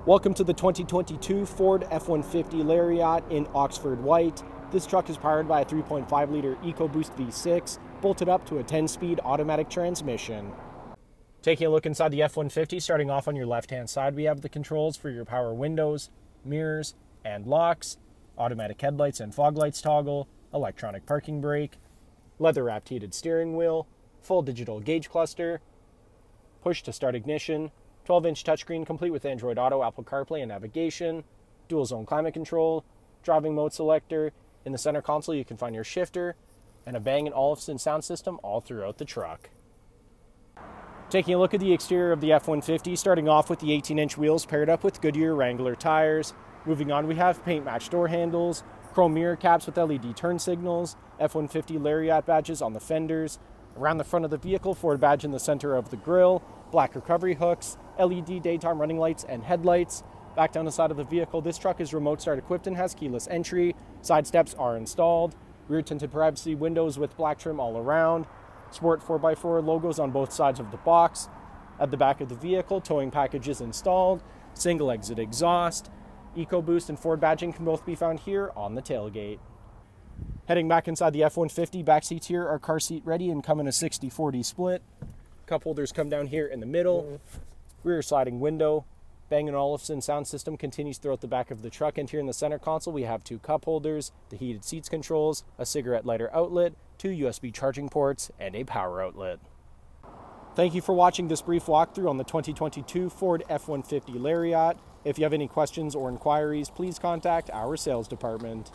Welcome to the 2022 Ford F-150 Lariat in Oxford White. This truck is powered by a 3.5-liter EcoBoost V6, bolted up to a 10-speed automatic transmission. Taking a look inside the F-150, starting off on your left-hand side, we have the controls for your power windows, mirrors, and locks, automatic headlights and fog lights toggle, electronic parking brake, leather-wrapped heated steering wheel, full digital gauge cluster, push-to-start ignition, 12-inch touchscreen complete with Android Auto, Apple CarPlay, and navigation, dual-zone climate control, driving mode selector. In the center console, you can find your shifter, and a Bang & Olufsen sound system all throughout the truck. Taking a look at the exterior of the F-150, starting off with the 18-inch wheels paired up with Goodyear Wrangler tires. Moving on, we have paint-matched door handles, chrome mirror caps with LED turn signals, F-150 Lariat badges on the fenders. Around the front of the vehicle, Ford badge in the center of the grille, black recovery hooks, LED daytime running lights and headlights. Back down the side of the vehicle, this truck is remote start equipped and has keyless entry. Side steps are installed. Rear tinted privacy windows with black trim all around. Sport 4x4 logos on both sides of the box. At the back of the vehicle, towing package is installed. Single exit exhaust. EcoBoost and Ford badging can both be found here on the tailgate. Heading back inside the F-150, back seats here are car seat ready and come in a 60-40 split. Cup holders come down here in the middle. Rear sliding window. Bang & Olufsen sound system continues throughout the back of the truck, and here in the center console we have two cup holders, the heated seats controls, a cigarette lighter outlet, two USB charging ports, and a power outlet. Thank you for watching this brief walkthrough on the 2022 Ford F-150 Lariat. If you have any questions or inquiries, please contact our sales department.